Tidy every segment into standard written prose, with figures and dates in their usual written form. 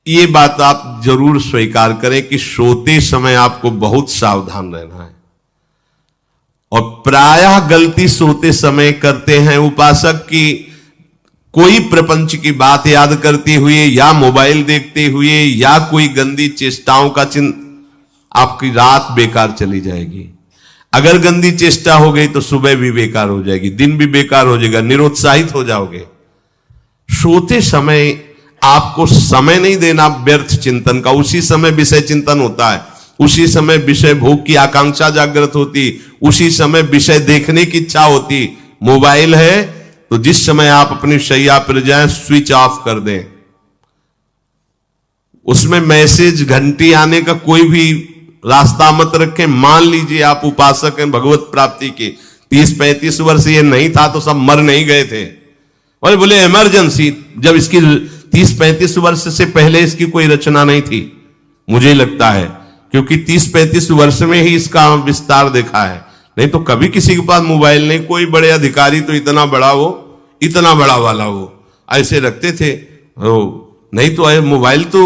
ये बात आप जरूर स्वीकार करें कि सोते समय आपको बहुत सावधान रहना है। और प्रायः गलती सोते समय करते हैं उपासक की, कोई प्रपंच की बात याद करते हुए या मोबाइल देखते हुए या कोई गंदी चेष्टाओं का आपकी रात बेकार चली जाएगी। अगर गंदी चेष्टा हो गई तो सुबह भी बेकार हो जाएगी, दिन भी बेकार हो जाएगा, निरुत्साहित हो जाओगे। सोते समय आपको समय नहीं देना व्यर्थ चिंतन का। उसी समय विषय चिंतन होता है, उसी समय विषय भोग की आकांक्षा जागृत होती, उसी समय विषय देखने की इच्छा होती। मोबाइल है तो जिस समय आप अपनी शैया पर जाएं स्विच ऑफ कर दें। उसमें मैसेज घंटी आने का कोई भी रास्ता मत रखें। मान लीजिए आप उपासक हैं भगवत प्राप्ति के, 30-35 वर्ष ये नहीं था तो सब मर नहीं गए थे। और बोले इमरजेंसी, जब इसकी 30-35 वर्ष से पहले इसकी कोई रचना नहीं थी, मुझे लगता है, क्योंकि 30-35 वर्ष में ही इसका विस्तार देखा है। नहीं तो कभी किसी के पास मोबाइल नहीं। कोई बड़े अधिकारी तो इतना बड़ा वो, इतना बड़ा वाला वो ऐसे रखते थे। नहीं तो मोबाइल तो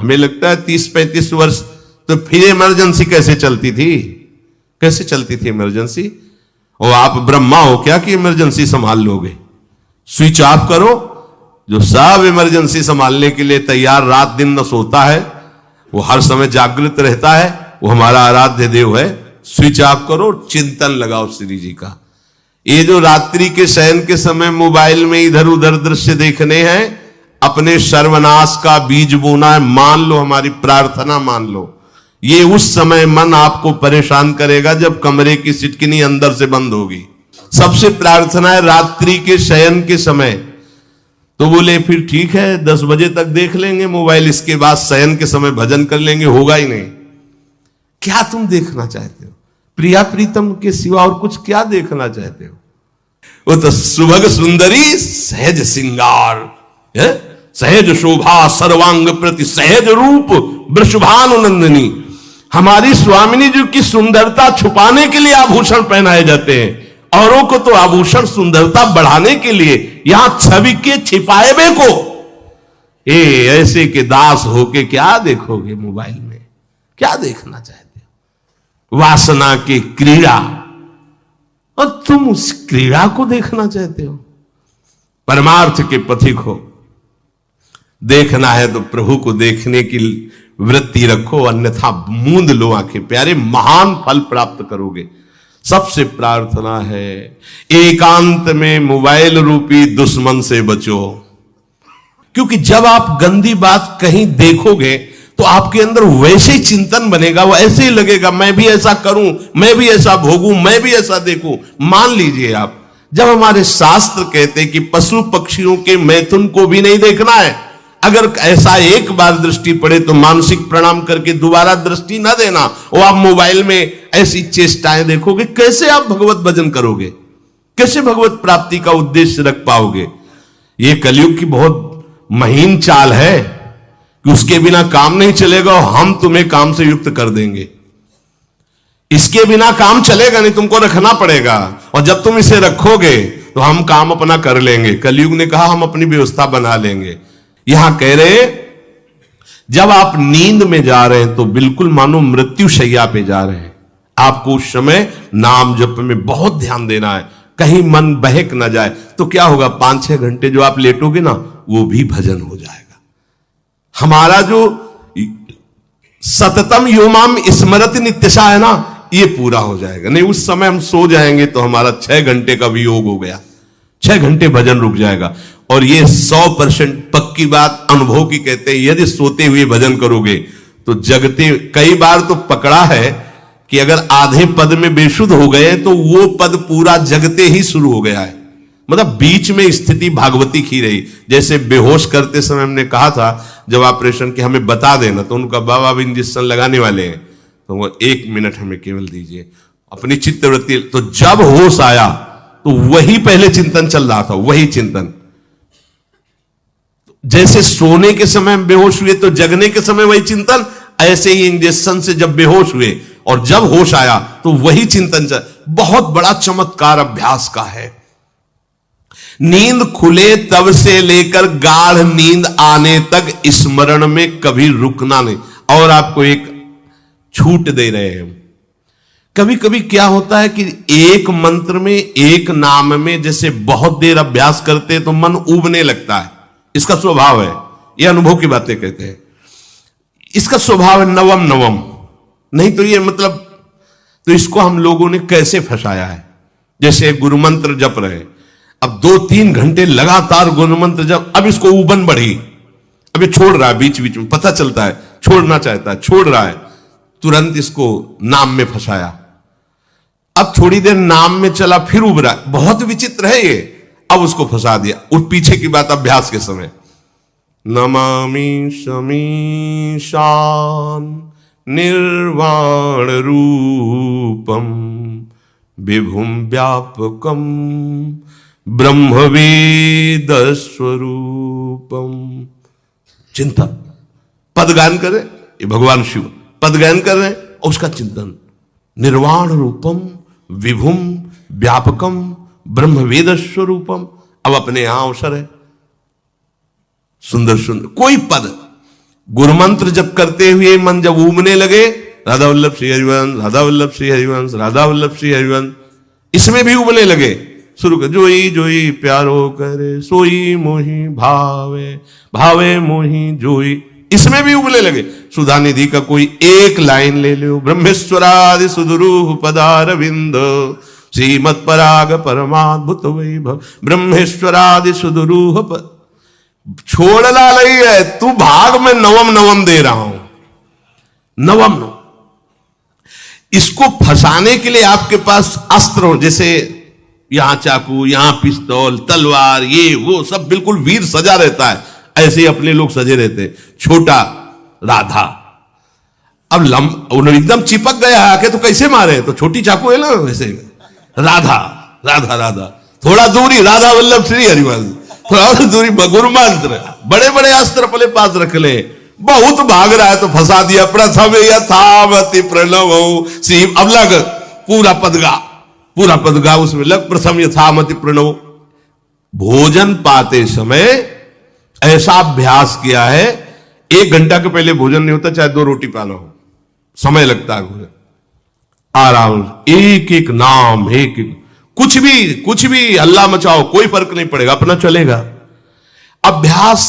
हमें लगता है 30-35 वर्ष। तो फिर इमरजेंसी कैसे चलती थी? कैसे चलती थी इमरजेंसी? और आप ब्रह्मा हो क्या कि इमरजेंसी संभाल लोगे? स्विच ऑफ करो। जो सब इमरजेंसी संभालने के लिए तैयार रात दिन न सोता है, वो हर समय जागृत रहता है, वो हमारा आराध्य देव है। स्विच ऑफ करो, चिंतन लगाओ श्री जी का। ये जो रात्रि के शयन के समय मोबाइल में इधर उधर दृश्य देखने हैं, अपने सर्वनाश का बीज बोना है। मान लो, हमारी प्रार्थना मान लो। ये उस समय मन आपको परेशान करेगा जब कमरे की सिटकिनी अंदर से बंद होगी। सबसे प्रार्थना है रात्रि के शयन के समय। तो बोले फिर ठीक है 10 बजे तक देख लेंगे मोबाइल, इसके बाद शयन के समय भजन कर लेंगे। होगा ही नहीं। क्या तुम देखना चाहते हो? प्रिया प्रीतम के सिवा और कुछ क्या देखना चाहते हो? वो तो सुभग सुंदरी सहज सिंगार, सहज शोभा सर्वांग प्रति सहज रूप वृषभानुनंदिनी। हमारी स्वामिनी जी की सुंदरता छुपाने के लिए आभूषण पहनाए जाते हैं, औरों को तो आभूषण सुंदरता बढ़ाने के लिए। यहां छवि के छिपाए को ऐसे के दास होके क्या देखोगे मोबाइल में? क्या देखना चाहते हो? वासना की क्रीड़ा, और तुम उस क्रीड़ा को देखना चाहते हो। परमार्थ के पथिक हो। देखना है तो प्रभु को देखने की वृत्ति रखो, अन्यथा मूंद लो आंखें। प्यारे, महान फल प्राप्त करोगे। सबसे प्रार्थना है एकांत में मोबाइल रूपी दुश्मन से बचो। क्योंकि जब आप गंदी बात कहीं देखोगे तो आपके अंदर वैसे ही चिंतन बनेगा, वो ऐसे ही लगेगा मैं भी ऐसा करूं, मैं भी ऐसा भोगूं, मैं भी ऐसा देखूं। मान लीजिए आप, जब हमारे शास्त्र कहते हैं कि पशु पक्षियों के मैथुन को भी नहीं देखना है, अगर ऐसा एक बार दृष्टि पड़े तो मानसिक प्रणाम करके दोबारा दृष्टि ना देना। और आप मोबाइल में ऐसी चेष्टाएं देखोगे, कैसे आप भगवत भजन करोगे? कैसे भगवत प्राप्ति का उद्देश्य रख पाओगे? ये कलयुग की बहुत महीन चाल है कि उसके बिना काम नहीं चलेगा और हम तुम्हें काम से युक्त कर देंगे। इसके बिना काम चलेगा नहीं, तुमको रखना पड़ेगा। और जब तुम इसे रखोगे तो हम काम अपना कर लेंगे। कलयुग ने कहा हम अपनी व्यवस्था बना लेंगे। यहां कह रहे जब आप नींद में जा रहे हैं तो बिल्कुल मानो मृत्यु शैया पे जा रहे हैं। आपको उस समय नाम जप में बहुत ध्यान देना है, कहीं मन बहक ना जाए। तो क्या होगा, 5-6 घंटे जो आप लेटोगे ना, वो भी भजन हो जाएगा। हमारा जो सततम योमाम स्मरति नित्यशा है ना, ये पूरा हो जाएगा। नहीं उस समय हम सो जाएंगे तो हमारा 6 घंटे का भी योग हो गया, 6 घंटे भजन रुक जाएगा। और ये 100% पक्की बात अनुभव की कहते हैं। यदि सोते हुए भजन करोगे तो जगते, कई बार तो पकड़ा है कि अगर आधे पद में बेशुद्ध हो गए तो वो पद पूरा जगते ही शुरू हो गया है। मतलब बीच में स्थिति भागवती की रही। जैसे बेहोश करते समय हमने कहा था जब ऑपरेशन के हमें बता देना, तो उनका बाबा अब इंजेक्शन लगाने वाले हैं, तो वो 1 मिनट हमें केवल दीजिए, अपनी चित्तवृत्ति। तो जब होश आया तो वही पहले चिंतन चल रहा था, वही चिंतन। जैसे सोने के समय बेहोश हुए तो जगने के समय वही चिंतन, ऐसे ही इंजेक्शन से जब बेहोश हुए और जब होश आया तो वही चिंतन चल। बहुत बड़ा चमत्कार अभ्यास का है। नींद खुले तब से लेकर गाढ़ नींद आने तक स्मरण में कभी रुकना नहीं। और आपको एक छूट दे रहे हैं। कभी कभी क्या होता है कि एक मंत्र में, एक नाम में जैसे बहुत देर अभ्यास करते हैं तो मन उबने लगता है। इसका स्वभाव है, ये अनुभव की बातें कहते हैं। इसका स्वभाव है नवम नवम, नहीं तो ये मतलब, तो इसको हम लोगों ने कैसे फंसाया है। जैसे गुरु मंत्र जप रहे हैं, अब 2-3 घंटे लगातार गुरु मंत्र जप, अब इसको उबन बढ़ी, अब ये छोड़ रहा है, बीच बीच में पता चलता है छोड़ना चाहता है, छोड़ रहा है, तुरंत इसको नाम में फंसाया। अब थोड़ी देर नाम में चला, फिर उब रहा है, बहुत विचित्र है ये। अब उसको फंसा दिया। उस पीछे की बात अभ्यास के समय, नमामि शमीशान निर्वाण रूपम विभुम व्यापकम ब्रह्मवेद स्वरूपम। चिंतन, पदगान कर रहे, ये भगवान शिव पदगान कर रहे हैं और उसका चिंतन, निर्वाण रूपम विभुम व्यापकम ब्रह्मवेद स्वरूपम। अब अपने यहां अवसर है, सुंदर सुंदर कोई पद गुरु मंत्र जब करते हुए मन जब उमने लगे, राधा वल्लभ श्री हरिवंश, राधा वल्लभ श्री हरिवंश, राधा वल्लभ श्री हरिवंश, इसमें भी उमने लगे, शुरू कर, जोई जोई प्यारो करे सोई मोही भावे, भावे मोही जोई, इसमें भी उबले लगे। सुधा निधि का कोई एक लाइन ले लो, ब्रह्मेश्वरादि सुदुरूह पदारविंद श्रीमत् पराग परमाद्भुत वैभव, ब्रह्मेश्वरादि सुदुरूह छोड़ना नहीं है, तू भाग में नवम नवम दे रहा हूं, नवम नवम। इसको फंसाने के लिए आपके पास अस्त्र हो, जैसे यहां चाकू, यहां पिस्तौल, तलवार, ये वो सब बिल्कुल वीर सजा रहता है, ऐसे ही अपने लोग सजे रहते। छोटा राधा, अब उन्होंने एकदम चिपक गया आके तो कैसे मारे, तो छोटी चाकू है ना वैसे, राधा राधा राधा, थोड़ा दूरी राधा वल्लभ श्री हरिवंश, थोड़ा दूरी गुरु मंत्र, बड़े बड़े अस्त्र अपने पास रख ले, बहुत भाग रहा है तो फंसा दिया। प्रथम यथावति प्रणव श्री, अब लग पूरा पदगा, पूरा पदगा उसमें लग, प्रथम यथामति प्रणव। भोजन पाते समय ऐसा अभ्यास किया है, 1 घंटा के पहले भोजन नहीं होता, चाहे 2 रोटी पाना हो, समय लगता है भोजन, आराम, एक एक नाम, एक एक, कुछ भी हल्ला मचाओ, कोई फर्क नहीं पड़ेगा, अपना चलेगा। अभ्यास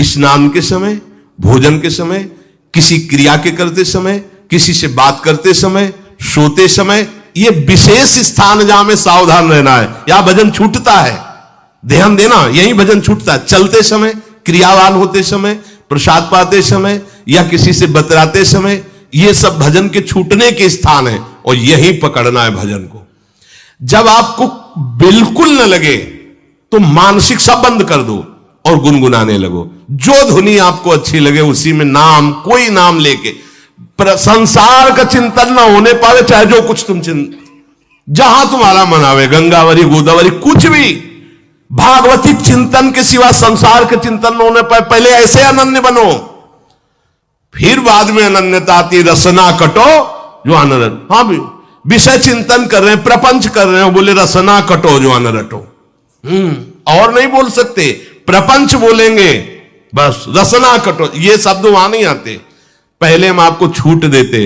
स्नान के समय, भोजन के समय, किसी क्रिया के करते समय, किसी से बात करते समय, सोते समय, ये विशेष स्थान जहां में सावधान रहना है। यहां भजन छूटता है, ध्यान देना, यही भजन छूटता है। चलते समय, क्रियावान होते समय, प्रसाद पाते समय या किसी से बतराते समय, ये सब भजन के छूटने के स्थान है और यही पकड़ना है भजन को। जब आपको बिल्कुल न लगे तो मानसिक सब बंद कर दो और गुनगुनाने लगो। जो धुनी आपको अच्छी लगे उसी में नाम, कोई नाम लेके, संसार का चिंतन ना होने पावे, चाहे जो कुछ तुम जहां तुम्हारा मन आवे, गंगावरी गोदावरी, कुछ भी, भागवतिक चिंतन के सिवा संसार के चिंतन न होने पाए। पहले ऐसे अनन्य बनो, फिर बाद में अनन्यता आती, रसना कटो जो अनरट। हाँ भी विषय चिंतन कर रहे हैं, प्रपंच कर रहे हैं, बोले रसना कटो जो अनरटो, और नहीं बोल सकते, प्रपंच बोलेंगे बस, रसना कटो, ये शब्द वहां नहीं आते। पहले हम आपको छूट देते,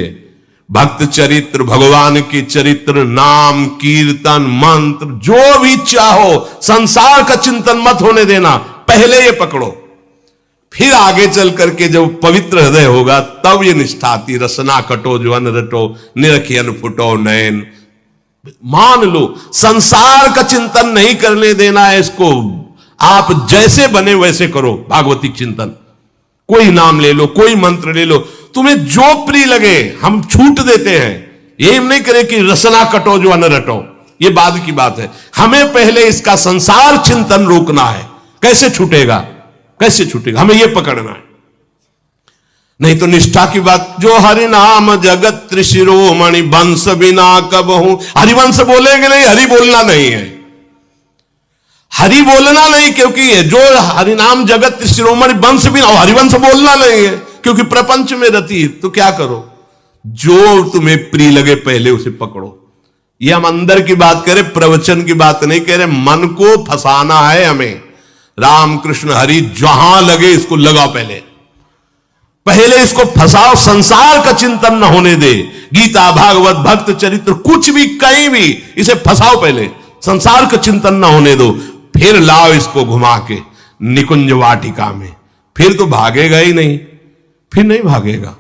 भक्त चरित्र, भगवान की चरित्र, नाम, कीर्तन, मंत्र, जो भी चाहो, संसार का चिंतन मत होने देना, पहले ये पकड़ो, फिर आगे चल करके जब पवित्र हृदय होगा तब ये निष्ठा आती, रसना कटो जो अन रटो, निरखियन फुटो नयन। मान लो संसार का चिंतन नहीं करने देना है इसको, आप जैसे बने वैसे करो भागवतिक चिंतन, कोई नाम ले लो, कोई मंत्र ले लो, तुम्हें जो प्रिय लगे, हम छूट देते हैं। ये नहीं करे कि रसना कटो जो अन रटो, ये बाद की बात है। हमें पहले इसका संसार चिंतन रोकना है। कैसे छूटेगा, कैसे छूटेगा, हमें यह पकड़ना है। नहीं तो निष्ठा की बात, जो हरि नाम जगत त्रिशिरोमणि वंश बिना कबहू, हरिवंश बोलेंगे नहीं, हरि बोलना नहीं है, हरि बोलना नहीं, क्योंकि जो हरिनाम जगत त्रिशिरोमणि वंश बिना, हरिवंश बोलना नहीं है क्योंकि प्रपंच में रति। तो क्या करो, जो तुम्हें प्रिय लगे पहले उसे पकड़ो, ये हम अंदर की बात करें, प्रवचन की बात नहीं कह रहे। मन को फंसाना है हमें। राम कृष्ण हरि जहां लगे इसको लगाओ, पहले इसको फंसाओ, संसार का चिंतन न होने दे। गीता, भागवत, भक्त चरित्र, कुछ भी कहीं भी इसे फंसाओ, पहले संसार का चिंतन न होने दो, फिर लाओ इसको घुमा के निकुंज वाटिका में। फिर तो भागेगा ही नहीं, फिर नहीं भागेगा।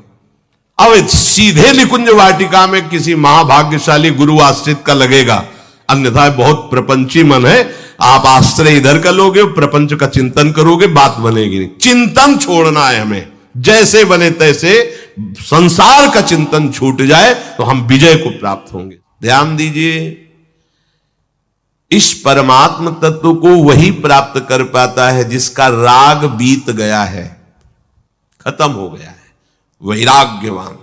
अब सीधे निकुंज वाटिका में किसी महाभाग्यशाली गुरु आश्रित का लगेगा, अन्यथा बहुत प्रपंची मन है। आप आश्रय इधर का लोगे, प्रपंच का चिंतन करोगे, बात बनेगी नहीं। चिंतन छोड़ना है हमें, जैसे बने तैसे संसार का चिंतन छूट जाए तो हम विजय को प्राप्त होंगे। ध्यान दीजिए, इस परमात्म तत्व को वही प्राप्त कर पाता है जिसका राग बीत गया है, खत्म हो गया है, वैराग्यवान।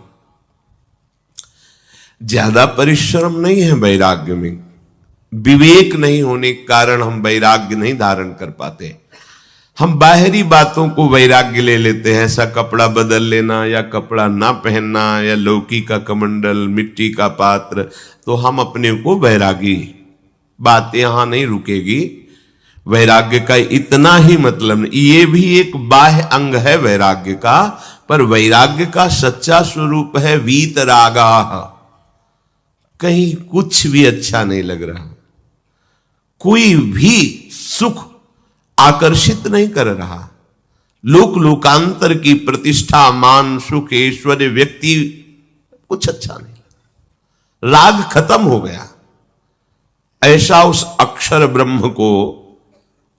ज्यादा परिश्रम नहीं है वैराग्य में, विवेक नहीं होने के कारण हम वैराग्य नहीं धारण कर पाते। हम बाहरी बातों को वैराग्य ले लेते हैं, ऐसा कपड़ा बदल लेना या कपड़ा ना पहनना या लौकी का कमंडल, मिट्टी का पात्र, तो हम अपने को वैरागी। बात यहां नहीं रुकेगी। वैराग्य का इतना ही मतलब नहीं, ये भी एक बाह्य अंग है वैराग्य का, पर वैराग्य का सच्चा स्वरूप है वीतरागा। कहीं कुछ भी अच्छा नहीं लग रहा, कोई भी सुख आकर्षित नहीं कर रहा, लोक लोकांतर की प्रतिष्ठा, मान, सुख, ऐश्वर्य, व्यक्ति, कुछ अच्छा नहीं लगा, राग खत्म हो गया। ऐसा उस अक्षर ब्रह्म को,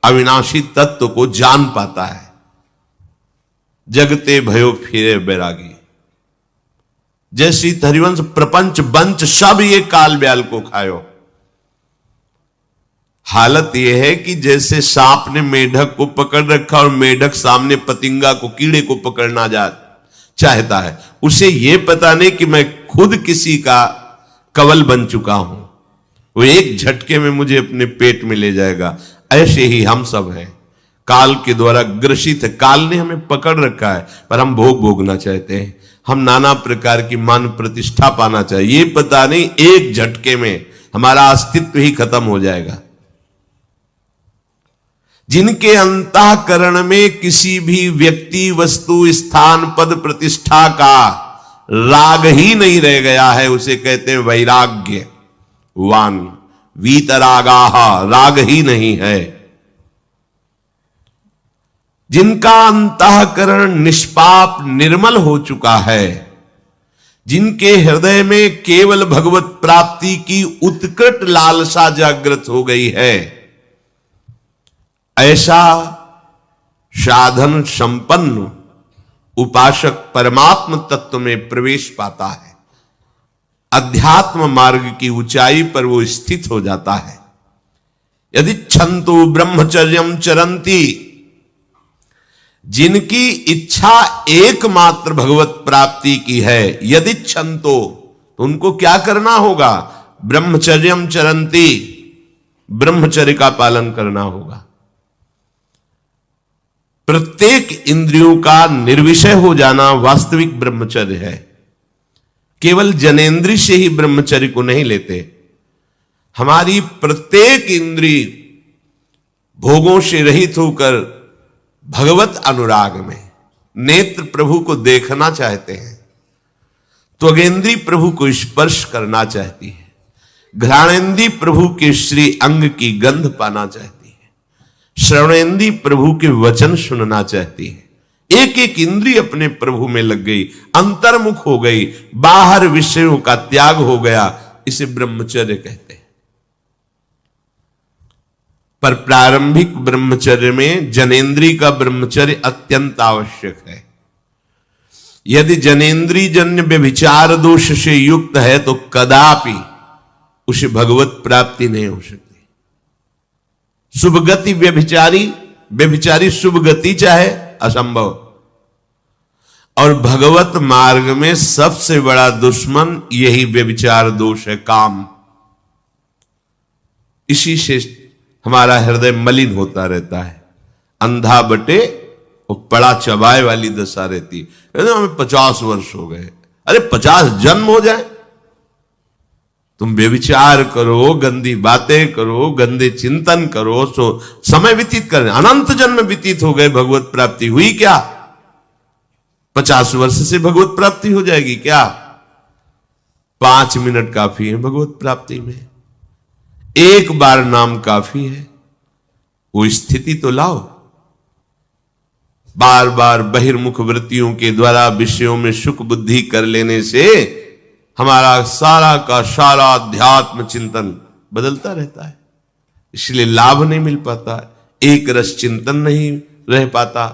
अविनाशी तत्व को जान पाता है। जगते भयो फिरे बैरागी। जैसी हरिवंश प्रपंच बंच सब ये काल ब्याल को खायो। हालत यह है कि जैसे सांप ने मेढक को पकड़ रखा और मेढक सामने पतिंगा को, कीड़े को पकड़ना चाहता है, उसे यह पता नहीं कि मैं खुद किसी का कवल बन चुका हूं, वो एक झटके में मुझे अपने पेट में ले जाएगा। ऐसे ही हम सब हैं, काल के द्वारा ग्रसित है। काल ने हमें पकड़ रखा है, पर हम भोगना चाहते हैं। हम नाना प्रकार की मान प्रतिष्ठा पाना चाहिए, ये पता नहीं एक झटके में हमारा अस्तित्व ही खत्म हो जाएगा। जिनके अंतःकरण में किसी भी व्यक्ति, वस्तु, स्थान, पद, प्रतिष्ठा का राग ही नहीं रह गया है, उसे कहते हैं वैराग्य वान। वीतरागाह, राग ही नहीं है। जिनका अंतःकरण निष्पाप निर्मल हो चुका है, जिनके हृदय में केवल भगवत प्राप्ति की उत्कट लालसा जागृत हो गई है, ऐसा साधन संपन्न उपासक परमात्म तत्व में प्रवेश पाता है। अध्यात्म मार्ग की ऊंचाई पर वो स्थित हो जाता है। यदि छंतु ब्रह्मचर्यम चरंती, जिनकी इच्छा एकमात्र भगवत प्राप्ति की है, यदि छंतो, तो उनको क्या करना होगा? ब्रह्मचर्यम चरंती, ब्रह्मचर्य का पालन करना होगा। प्रत्येक इंद्रियों का निर्विषय हो जाना वास्तविक ब्रह्मचर्य है। केवल जनेन्द्रिय से ही ब्रह्मचर्य को नहीं लेते। हमारी प्रत्येक इंद्रिय भोगों से रहित होकर भगवत अनुराग में, नेत्र प्रभु को देखना चाहते हैं, त्वगेंद्री प्रभु को स्पर्श करना चाहती है, घ्राणेन्द्री प्रभु के श्री अंग की गंध पाना चाहती है, श्रवणेन्द्री प्रभु के वचन सुनना चाहती है। एक एक इंद्रिय अपने प्रभु में लग गई, अंतर्मुख हो गई, बाहर विषयों का त्याग हो गया। इसे ब्रह्मचर्य कहते हैं। पर प्रारंभिक ब्रह्मचर्य में जनेन्द्रिय का ब्रह्मचर्य अत्यंत आवश्यक है। यदि जनेन्द्रिय जन्य व्यभिचार दोष से युक्त है तो कदापि उसे भगवत प्राप्ति नहीं हो सकती। शुभ गति व्यभिचारी शुभ गति चाहे असंभव। और भगवत मार्ग में सबसे बड़ा दुश्मन यही व्यभिचार दोष है, काम। इसी से हमारा हृदय मलिन होता रहता है। अंधा बटे और पड़ा चबाए वाली दशा रहती है। हमें 50 वर्ष हो गए, अरे 50 जन्म हो जाए तुम व्यभिचार करो, गंदी बातें करो, गंदे चिंतन करो, सो समय व्यतीत कर, अनंत जन्म व्यतीत हो गए, भगवत प्राप्ति हुई क्या? 50 वर्ष से भगवत प्राप्ति हो जाएगी क्या? 5 मिनट काफी है भगवत प्राप्ति में, एक बार नाम काफी है। वो स्थिति तो लाओ। बार बार बहिर्मुख वृत्तियों के द्वारा विषयों में सुख बुद्धि कर लेने से हमारा सारा का सारा अध्यात्म चिंतन बदलता रहता है, इसलिए लाभ नहीं मिल पाता, एक रस चिंतन नहीं रह पाता।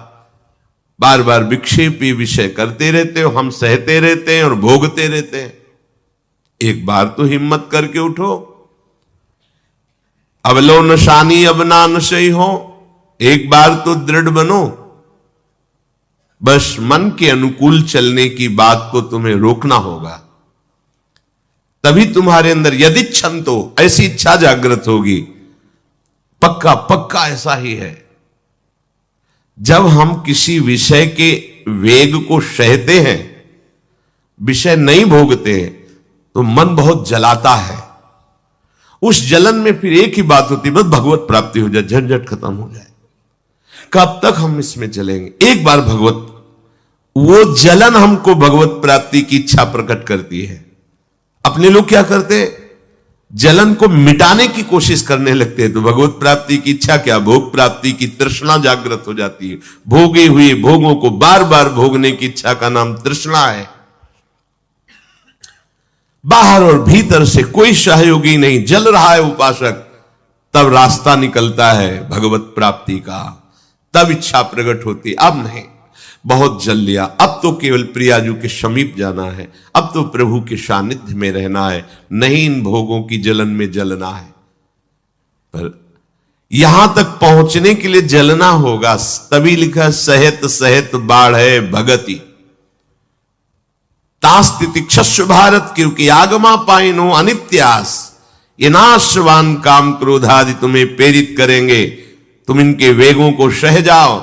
बार बार विक्षेपी विषय करते रहते हो, हम सहते रहते हैं और भोगते रहते हैं। एक बार तो हिम्मत करके उठो, अवलो नशानी अब ना नशई हो, एक बार तो दृढ़ बनो। बस मन के अनुकूल चलने की बात को तुम्हें रोकना होगा, तभी तुम्हारे अंदर यदि इच्छन तो ऐसी इच्छा जागृत होगी। पक्का पक्का ऐसा ही है। जब हम किसी विषय के वेग को सहते हैं, विषय नहीं भोगते, तो मन बहुत जलाता है। उस जलन में फिर एक ही बात होती है, बस भगवत प्राप्ति हो जाए, झंझट खत्म हो जाए। कब तक हम इसमें चलेंगे? एक बार भगवत, वो जलन हमको भगवत प्राप्ति की इच्छा प्रकट करती है। अपने लोग क्या करते, जलन को मिटाने की कोशिश करने लगते हैं, तो भगवत प्राप्ति की इच्छा क्या, भोग प्राप्ति की तृष्णा जागृत हो जाती है। भोगे हुए भोगों को बार बार भोगने की इच्छा का नाम तृष्णा है। बाहर और भीतर से कोई सहयोगी नहीं, जल रहा है उपासक, तब रास्ता निकलता है भगवत प्राप्ति का, तब इच्छा प्रकट होती। अब नहीं, बहुत जल लिया, अब तो केवल प्रियाजू के समीप जाना है, अब तो प्रभु के सानिध्य में रहना है, नहीं इन भोगों की जलन में जलना है। पर यहां तक पहुंचने के लिए जलना होगा, तभी लिखा सहित सहित बाढ़ है भगति तास्तिति क्षस्व भारत, क्योंकि आगमा पाइनो अनित्यास, ये नाशवान काम क्रोध आदि तुम्हें प्रेरित करेंगे, तुम इनके वेगों को सह जाओ,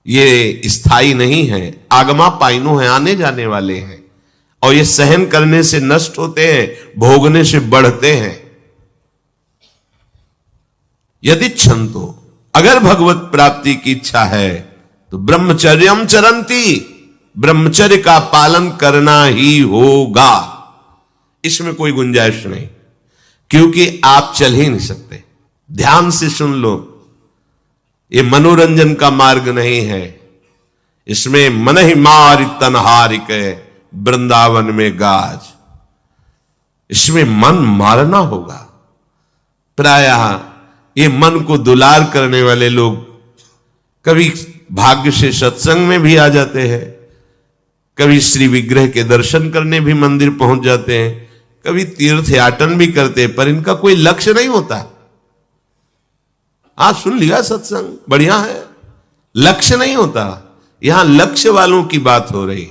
ये स्थायी नहीं है। आगमा पाइनो है, आने जाने वाले हैं, और ये सहन करने से नष्ट होते हैं, भोगने से बढ़ते हैं। यदि छंतो, अगर भगवत प्राप्ति की इच्छा है तो ब्रह्मचर्यम चरंती, ब्रह्मचर्य का पालन करना ही होगा, इसमें कोई गुंजाइश नहीं, क्योंकि आप चल ही नहीं सकते। ध्यान से सुन लो, ये मनोरंजन का मार्ग नहीं है, इसमें मन ही मार तनहारिक वृंदावन में गाज, इसमें मन मारना होगा। प्रायः ये मन को दुलार करने वाले लोग कभी भाग्य से सत्संग में भी आ जाते हैं, कभी श्री विग्रह के दर्शन करने भी मंदिर पहुंच जाते हैं, कभी तीर्थ याटन भी करते हैं, पर इनका कोई लक्ष्य नहीं होता। आज सुन लिया सत्संग, बढ़िया है, लक्ष्य नहीं होता। यहां लक्ष्य वालों की बात हो रही।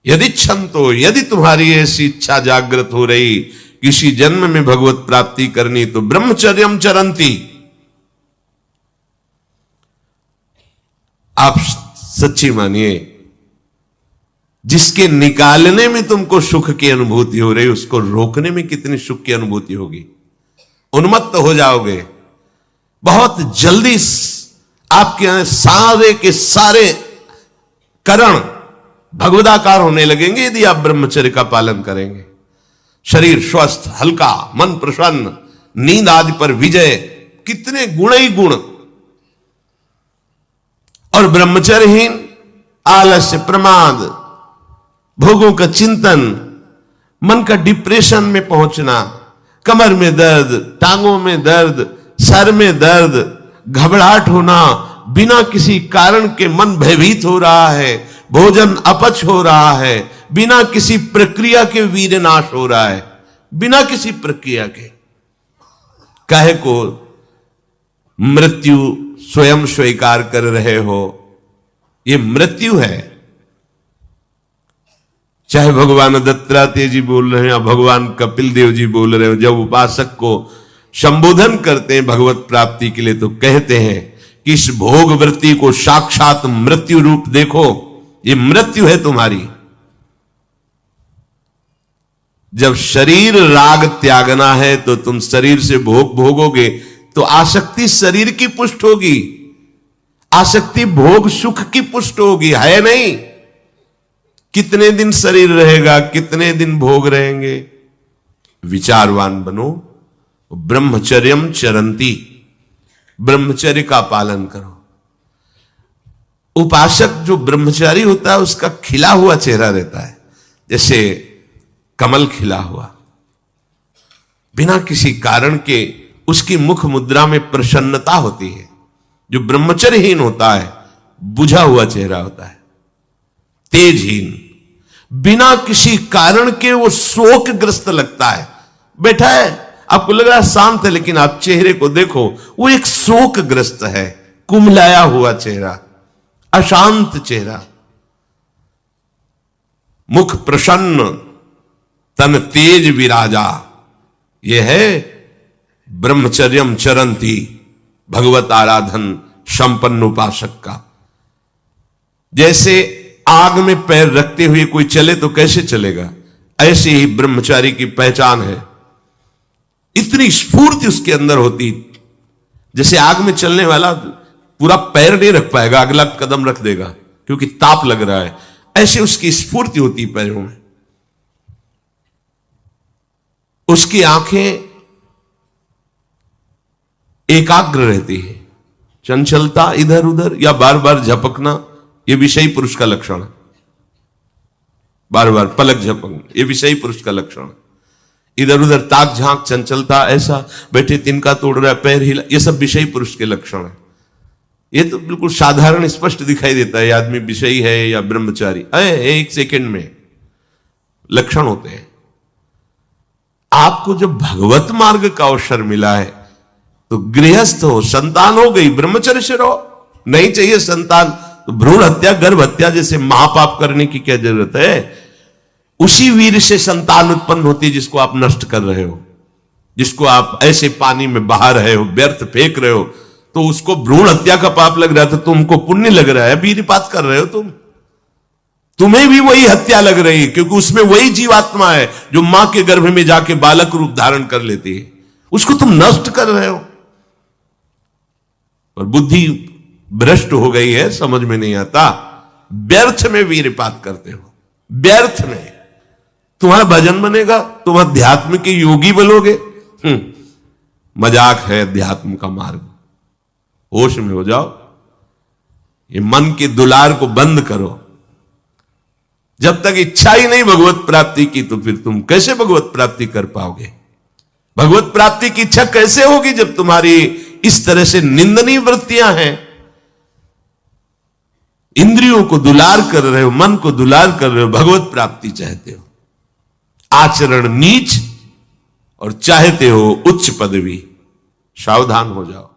यदि छंतो, यदि तुम्हारी ऐसी इच्छा जागृत हो रही किसी जन्म में भगवत प्राप्ति करनी, तो ब्रह्मचर्यम चरंती, आप सच्ची मानिए, जिसके निकालने में तुमको सुख की अनुभूति हो रही, उसको रोकने में कितनी सुख की अनुभूति होगी। उन्मत्त हो जाओगे, बहुत जल्दी आपके सारे के सारे करण भगवदाकार होने लगेंगे यदि आप ब्रह्मचर्य का पालन करेंगे। शरीर स्वस्थ, हल्का, मन प्रसन्न, नींद आदि पर विजय, कितने गुण ही गुण। और ब्रह्मचर्यहीन आलस्य, प्रमाद, भोगों का चिंतन, मन का डिप्रेशन में पहुंचना, कमर में दर्द, टांगों में दर्द, सर में दर्द, घबराहट होना, बिना किसी कारण के मन भयभीत हो रहा है, भोजन अपच हो रहा है, बिना किसी प्रक्रिया के वीर्य नाश हो रहा है, बिना किसी प्रक्रिया के। काहे को मृत्यु स्वयं स्वीकार कर रहे हो, ये मृत्यु है। चाहे भगवान दत्तात्रेय जी बोल रहे हैं या भगवान कपिल देव जी बोल रहे हो, जब उपासक को संबोधन करते हैं भगवत प्राप्ति के लिए, तो कहते हैं कि इस भोग वृत्ति को साक्षात मृत्यु रूप देखो, ये मृत्यु है तुम्हारी। जब शरीर राग त्यागना है तो तुम शरीर से भोग भोगोगे तो आसक्ति शरीर की पुष्ट होगी, आसक्ति भोग सुख की पुष्ट होगी, है नहीं। कितने दिन शरीर रहेगा, कितने दिन भोग रहेंगे। विचारवान बनो, ब्रह्मचर्यम चरंती, ब्रह्मचर्य का पालन करो। उपासक जो ब्रह्मचारी होता है उसका खिला हुआ चेहरा रहता है, जैसे कमल खिला हुआ, बिना किसी कारण के उसकी मुख मुद्रा में प्रसन्नता होती है। जो ब्रह्मचर्यहीन होता है बुझा हुआ चेहरा होता है, तेजहीन, बिना किसी कारण के वो शोकग्रस्त लगता है। बैठा है, आपको लग रहा है शांत है, लेकिन आप चेहरे को देखो, वो एक शोकग्रस्त है, कुम्हलाया हुआ चेहरा, अशांत चेहरा। मुख प्रसन्न, तन तेज विराजा, यह है ब्रह्मचर्यम चरंती, भगवत आराधन संपन्न उपासक का। जैसे आग में पैर रखते हुए कोई चले तो कैसे चलेगा, ऐसे ही ब्रह्मचारी की पहचान है। इतनी स्फूर्ति उसके अंदर होती, जैसे आग में चलने वाला पूरा पैर नहीं रख पाएगा, अगला कदम रख देगा क्योंकि ताप लग रहा है, ऐसे उसकी स्फूर्ति होती पैरों में। उसकी आंखें एकाग्र रहती है, चंचलता इधर उधर या बार बार झपकना, यह विषयी पुरुष का लक्षण है। बार बार पलक झपकना, यह विषयी पुरुष का लक्षण है। इधर उधर ताक झांक, चंचलता, ऐसा बैठे तिनका तोड़ रहा है, पैर हिला, यह सब विषयी पुरुष के लक्षण है। यह तो बिल्कुल साधारण स्पष्ट दिखाई देता है आदमी विषयी है या ब्रह्मचारी, एक सेकंड में लक्षण होते हैं। आपको जब भगवत मार्ग का अवसर मिला है तो गृहस्थ हो, संतान हो गई, ब्रह्मचर्य से रहो। नहीं चाहिए संतान तो भ्रूण हत्या, गर्भ हत्या जैसे महापाप करने की क्या जरूरत है। उसी वीर से संतान उत्पन्न होती है जिसको आप नष्ट कर रहे हो, जिसको आप ऐसे पानी में बहा रहे हो, व्यर्थ फेंक रहे हो, तो उसको भ्रूण हत्या का पाप लग रहा है, तो तुमको पुण्य लग रहा है, वीरपात कर रहे हो तुम्हें भी वही हत्या लग रही है, क्योंकि उसमें वही जीवात्मा है जो मां के गर्भ में जाके बालक रूप धारण कर लेती है, उसको तुम नष्ट कर रहे हो। और बुद्धि भ्रष्ट हो गई है, समझ में नहीं आता, व्यर्थ में वीरपात करते हो, व्यर्थ में। तुम्हारा भजन बनेगा, तुम अध्यात्म के योगी बनोगे, मजाक है अध्यात्म का मार्ग। होश में हो जाओ, ये मन के दुलार को बंद करो। जब तक इच्छा ही नहीं भगवत प्राप्ति की, तो फिर तुम कैसे भगवत प्राप्ति कर पाओगे। भगवत प्राप्ति की इच्छा कैसे होगी जब तुम्हारी इस तरह से निंदनीय वृत्तियां हैं। इंद्रियों को दुलार कर रहे हो, मन को दुलार कर रहे हो, भगवत प्राप्ति चाहते हो, आचरण नीच और चाहते हो उच्च पदवी। सावधान हो जाओ।